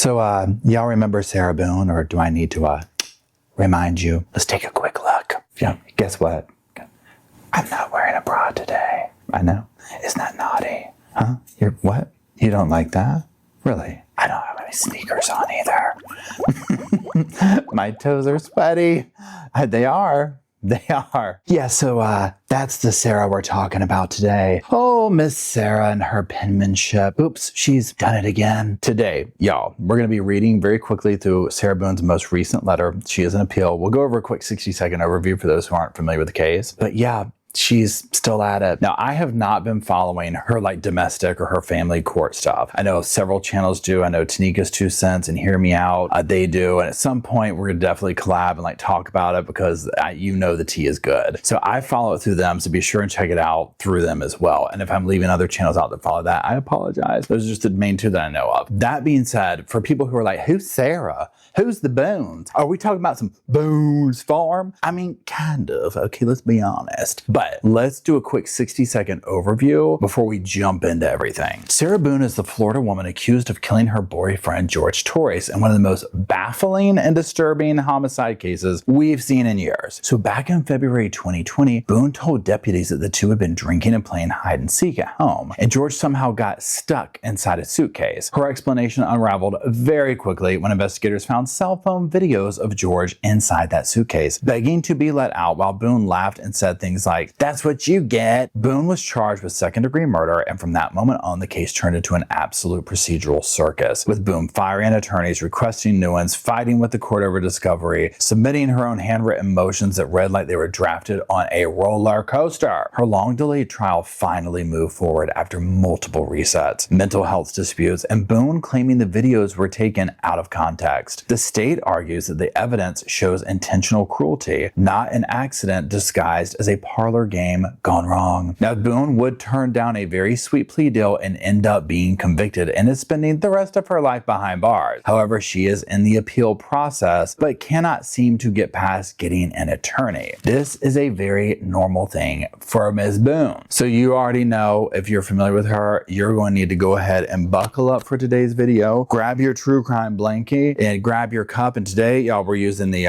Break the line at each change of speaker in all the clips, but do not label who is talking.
So, y'all remember Sarah Boone, or do I need to remind you? Let's take a quick look. Yeah, guess what? I'm not wearing a bra today. I know. Isn't that naughty? Huh? You're what? You don't like that? Really? I don't have any sneakers on either. My toes are sweaty. They are. They are. Yeah, so that's the Sarah we're talking about today. Oh, Miss Sarah and her penmanship. Oops, she's done it again. Today, y'all, we're going to be reading very quickly through Sarah Boone's most recent letter. She is an appeal. We'll go over a quick 60-second overview for those who aren't familiar with the case. But yeah, she's still at it. Now, I have not been following her domestic or her family court stuff. I know several channels do. I know Tanika's 2 Cents and Hear Me Out, they do. And at some point, we're gonna definitely collab and talk about it because you know the tea is good. So I follow it through them, so be sure and check it out through them as well. And if I'm leaving other channels out to follow that, I apologize. Those are just the main 2 that I know of. That being said, for people who are like, who's Sarah? Who's the Boones? Are we talking about some Boone's Farm? I mean, kind of. Okay, let's be honest. But let's do a quick 60-second overview before we jump into everything. Sarah Boone is the Florida woman accused of killing her boyfriend, George Torres, in one of the most baffling and disturbing homicide cases we've seen in years. So back in February 2020, Boone told deputies that the two had been drinking and playing hide and seek at home, and George somehow got stuck inside a suitcase. Her explanation unraveled very quickly when investigators found cell phone videos of George inside that suitcase, begging to be let out, while Boone laughed and said things like, "That's what you get." Boone was charged with second-degree murder, and from that moment on, the case turned into an absolute procedural circus, with Boone firing attorneys, requesting new ones, fighting with the court over discovery, submitting her own handwritten motions that read like they were drafted on a roller coaster. Her long-delayed trial finally moved forward after multiple resets, mental health disputes, and Boone claiming the videos were taken out of context. The state argues that the evidence shows intentional cruelty, not an accident disguised as a parlor game gone wrong. Now, Boone would turn down a very sweet plea deal and end up being convicted and is spending the rest of her life behind bars. However, she is in the appeal process, but cannot seem to get past getting an attorney. This is a very normal thing for Ms. Boone. So you already know, if you're familiar with her, you're going to need to go ahead and buckle up for today's video. Grab your true crime blankie and grab your cup. And today, y'all, we're using the,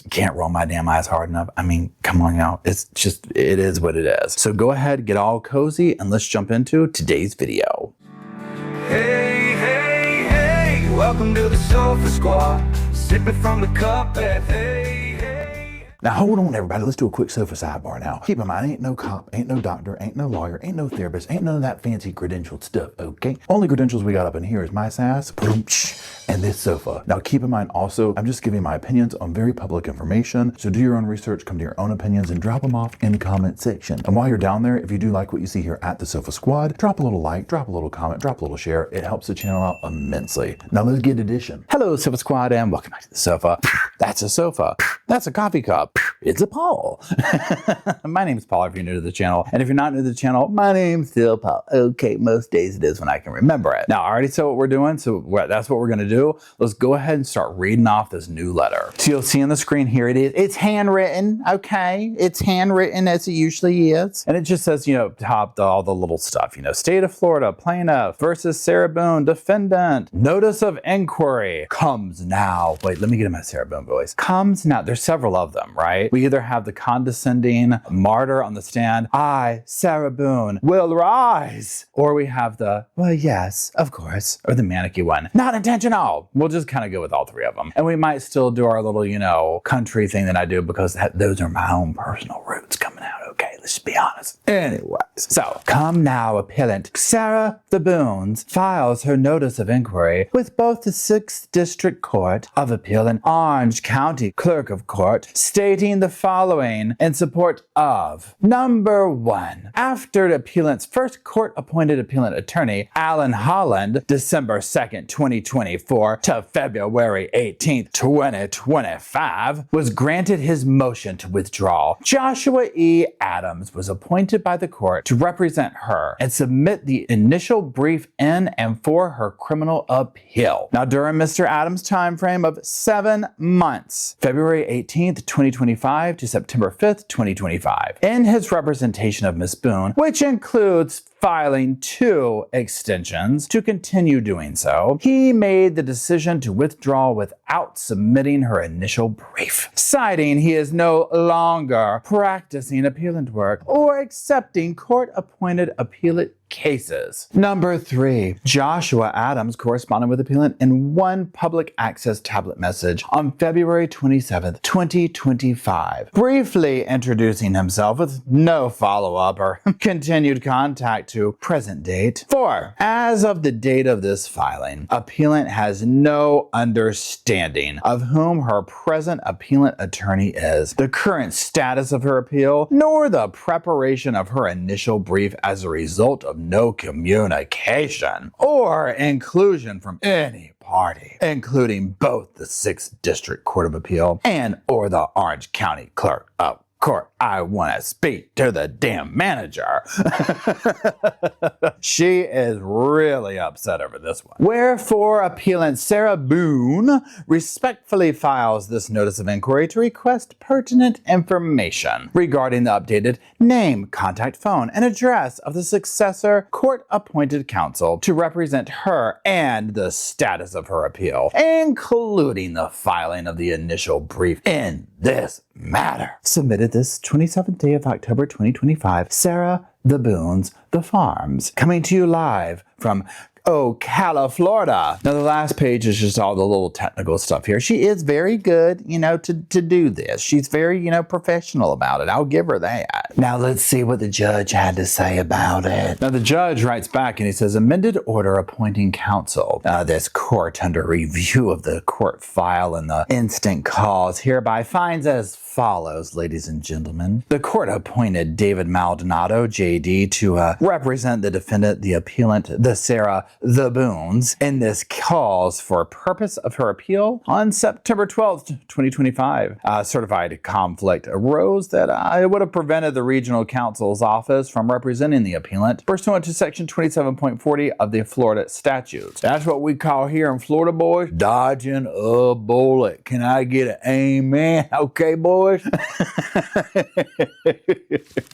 can't roll my damn eyes hard enough. I mean, come on, y'all. It's just, it is what it is. So go ahead, get all cozy, and let's jump into today's video.
Hey, hey, hey, welcome to the Sofa Squad. Sipping from the cup at hey, hey.
Now hold on, everybody. Let's do a quick sofa sidebar now. Keep in mind, ain't no cop, ain't no doctor, ain't no lawyer, ain't no therapist, ain't none of that fancy credentialed stuff, okay? Only credentials we got up in here is my sass, and this sofa. Now keep in mind also, I'm just giving my opinions on very public information, so do your own research, come to your own opinions, and drop them off in the comment section. And while you're down there, if you do like what you see here at the Sofa Squad, drop a little like, drop a little comment, drop a little share. It helps the channel out immensely. Now let's get edition. Hello, Sofa Squad, and welcome back to the sofa. That's a sofa. That's a coffee cup. It's a Paul. My name's Paul if you're new to the channel. And if you're not new to the channel, my name's still Paul. Okay, most days it is when I can remember it. Now, I already said what we're doing, so that's what we're going to do. Let's go ahead and start reading off this new letter. So you'll see on the screen here it is. It's handwritten, okay? It's handwritten as it usually is. And it just says, you know, all the little stuff, you know, State of Florida, plaintiff versus Sarah Boone, defendant. Notice of inquiry comes now. Wait, let me get in my Sarah Boone voice. Comes now. There's several of them, right? We either have the condescending martyr on the stand, I, Sarah Boone, will rise. Or we have the, well, yes, of course. Or the manicky one, not intentional. We'll just kind of go with all 3 of them. And we might still do our little, you know, country thing that I do because those are my own personal roots coming out. Okay, let's just be honest. Anyways, so come now, appellant Sarah the Boones files her notice of inquiry with both the 6th District Court of Appeal and Orange County Clerk of Court, stating the following in support of: number 1, after the appellant's first court-appointed appellant attorney, Alan Holland, December 2nd, 2024 to February 18th, 2025, was granted his motion to withdraw, Joshua E. Adams was appointed by the court to represent her and submit the initial brief in and for her criminal appeal. Now, during Mr. Adams' time frame of 7 months, February 18th, 2025 to September 5th, 2025, in his representation of Ms. Boone, which includes filing 2 extensions to continue doing so, he made the decision to withdraw without submitting her initial brief, citing he is no longer practicing appellant work or accepting court-appointed appellate cases. Number 3, Joshua Adams corresponded with appellant in one public access tablet message on February 27, 2025, briefly introducing himself with no follow-up or continued contact to present date. 4, as of the date of this filing, appellant has no understanding of whom her present appellant attorney is, the current status of her appeal, nor the preparation of her initial brief as a result of no communication or inclusion from any party, including both the 6th District Court of Appeal and or the Orange County Clerk of Court. I want to speak to the damn manager. She is really upset over this one. Wherefore, appellant Sarah Boone respectfully files this notice of inquiry to request pertinent information regarding the updated name, contact phone, and address of the successor court-appointed counsel to represent her and the status of her appeal, including the filing of the initial brief in this matter. Submitted this 27th day of October 2025, Sarah the Boone's The Farms, coming to you live from Ocala, Florida. Now the last page is just all the little technical stuff here. She is very good, to do this. She's very, professional about it. I'll give her that. Now let's see what the judge had to say about it. Now the judge writes back and he says, amended order appointing counsel. This court under review of the court file and the instant cause hereby finds as follows, ladies and gentlemen. The court appointed David Maldonado, JD, to represent the defendant, the appellant, the Sarah the Boones, in this cause for purpose of her appeal on September 12th, 2025. Certified conflict arose that it would have prevented the regional counsel's office from representing the appellant pursuant to section 27.40 of the Florida statutes. That's what we call here in Florida, boys, dodging a bullet. Can I get an amen? Okay, boys?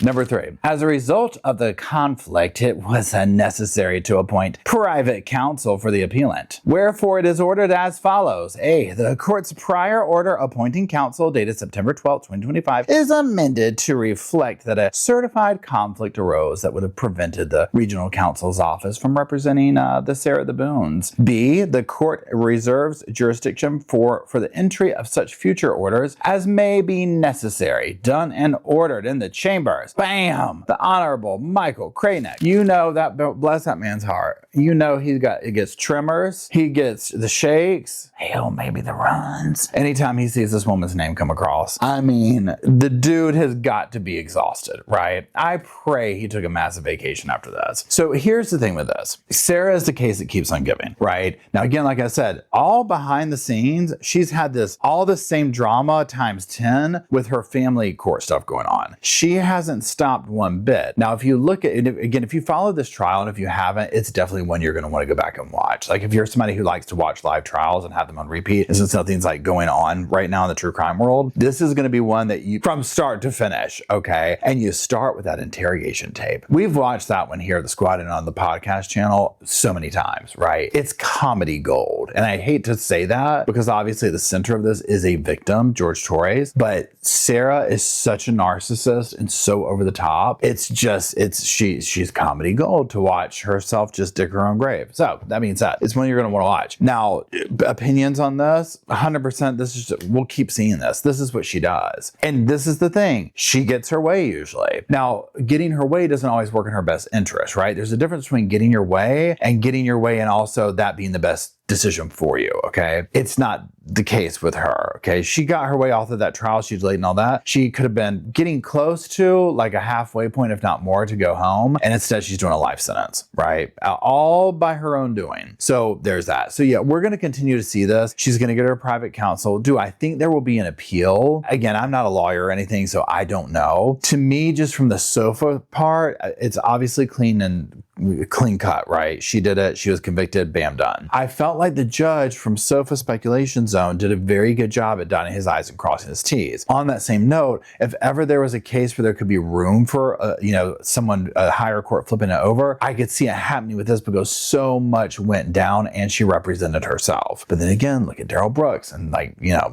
Number 3. As a result of the conflict, it was unnecessary to appoint private counsel for the appellant. Wherefore, it is ordered as follows. A. The court's prior order appointing counsel dated September 12, 2025 is amended to reflect that a certified conflict arose that would have prevented the regional counsel's office from representing the Sarah the Boones. B. The court reserves jurisdiction for the entry of such future orders as may be necessary, done and ordered in the chambers. Bam! The Honorable Michael Crayneck. That, bless that man's heart. He gets tremors. He gets the shakes. Hell, maybe the runs. Anytime he sees this woman's name come across. I mean, the dude has got to be exhausted, right? I pray he took a massive vacation after this. So here's the thing with this. Sarah is the case that keeps on giving, right? Now, again, like I said, all behind the scenes, she's had all the same drama times 10 with her family court stuff going on. She hasn't stopped one bit. Now, if you look at it, again, if you follow this trial, and if you haven't, it's definitely one you're going to want to go back and watch. Like if you're somebody who likes to watch live trials and have them on repeat, and since something's like going on right now in the true crime world, this is going to be one that you, from start to finish, okay? And you start with that interrogation tape. We've watched that one here at the Squad and on the podcast channel so many times, right? It's comedy gold. And I hate to say that because obviously the center of this is a victim, George Torres, but Sarah is such a narcissist and so over the top. She's comedy gold to watch herself just dig her own grave. So that means that it's one you're going to want to watch. Now, opinions on this, 100%, we'll keep seeing this. This is what she does. And this is the thing. She gets her way usually. Now, getting her way doesn't always work in her best interest, right? There's a difference between getting your way and also that being the best decision for you, okay? It's not the case with her, okay? She got her way off of that trial. She's late and all that. She could have been getting close to like a halfway point, if not more, to go home. And instead she's doing a life sentence, right? All by her own doing. So there's that. So yeah, we're going to continue to see this. She's going to get her private counsel. Do I think there will be an appeal? Again, I'm not a lawyer or anything, so I don't know. To me, just from the sofa part, it's obviously clean and clean cut, right? She did it. She was convicted. Bam, done. I felt like the judge from Sofa Speculation Zone did a very good job at dotting his I's and crossing his T's. On that same note, if ever there was a case where there could be room for, someone, a higher court flipping it over, I could see it happening with this because so much went down and she represented herself. But then again, look at Daryl Brooks and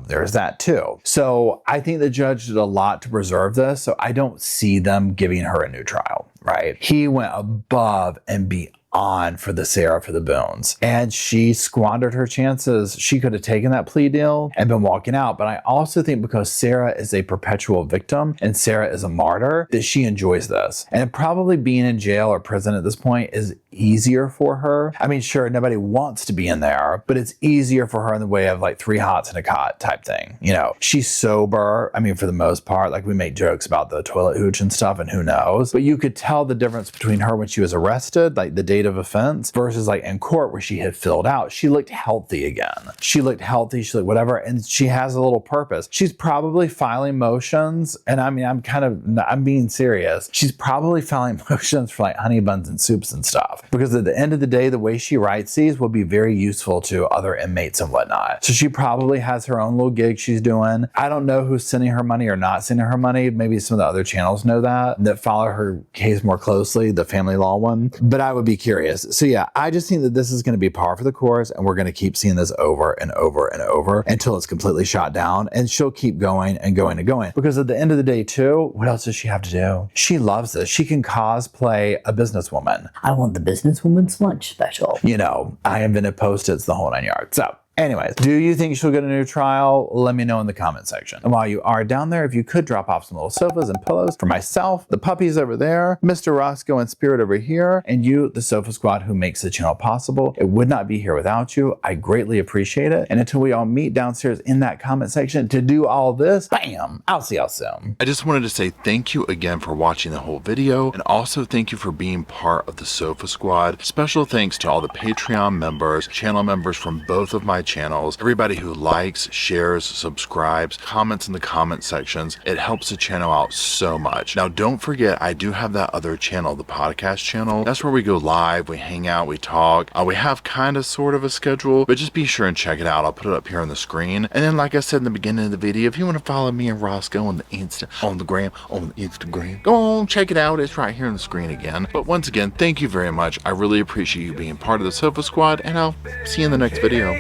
there's that too. So I think the judge did a lot to preserve this. So I don't see them giving her a new trial, right? He went above and beyond for the Sarah for the Boones, and she squandered her chances. She could have taken that plea deal and been walking out. But I also think because Sarah is a perpetual victim and Sarah is a martyr, that she enjoys this. And probably being in jail or prison at this point is easier for her. I mean, sure, nobody wants to be in there, but it's easier for her in the way of like 3 hots and a cot type thing. She's sober. I mean, for the most part, like we make jokes about the toilet hooch and stuff, and who knows, but you could tell the difference between her when she was arrested, like the date of offense, versus like in court where she had filled out. She looked healthy again. She looked healthy. She looked whatever. And she has a little purpose. She's probably filing motions. And I mean, I'm being serious. She's probably filing motions for like honey buns and soups and stuff. Because at the end of the day, the way she writes these will be very useful to other inmates and whatnot. So she probably has her own little gig she's doing. I don't know who's sending her money or not sending her money. Maybe some of the other channels know that follow her case more closely, the family law one. But I would be curious. So yeah, I just think that this is going to be par for the course, and we're going to keep seeing this over and over and over until it's completely shot down, and she'll keep going and going and going. Because at the end of the day too, what else does she have to do? She loves this. She can cosplay a businesswoman.
I want the businesswoman's lunch special.
I invented Post-its, the whole 9 yards. So anyways, do you think she'll get a new trial? Let me know in the comment section. And while you are down there, if you could drop off some little sofas and pillows for myself, the puppies over there, Mr. Rosco and Spirit over here, and you, the Sofa Squad, who makes the channel possible. It would not be here without you. I greatly appreciate it. And until we all meet downstairs in that comment section to do all this, bam, I'll see y'all soon.
I just wanted to say thank you again for watching the whole video, and also thank you for being part of the Sofa Squad. Special thanks to all the Patreon members, channel members from both of my channels, everybody who likes, shares, subscribes, comments in the comment sections. It helps the channel out so much. Now don't forget, I do have that other channel, the podcast channel. That's where we go live, we hang out, we talk. We have kind of sort of a schedule, but just be sure and check it out. I'll put it up here on the screen. And then like I said in the beginning of the video, if you want to follow me and Rosco on the Instagram, go on, check it out. It's right here on the screen again. But once again, thank you very much. I really appreciate you being part of the Sofa Squad, and I'll see you in the next video.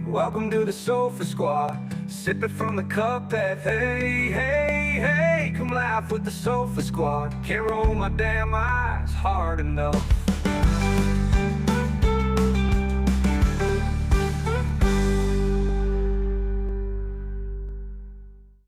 Welcome to the Sofa Squad, sipping from the cup that hey, come laugh with the Sofa Squad. Can't roll my damn eyes hard enough.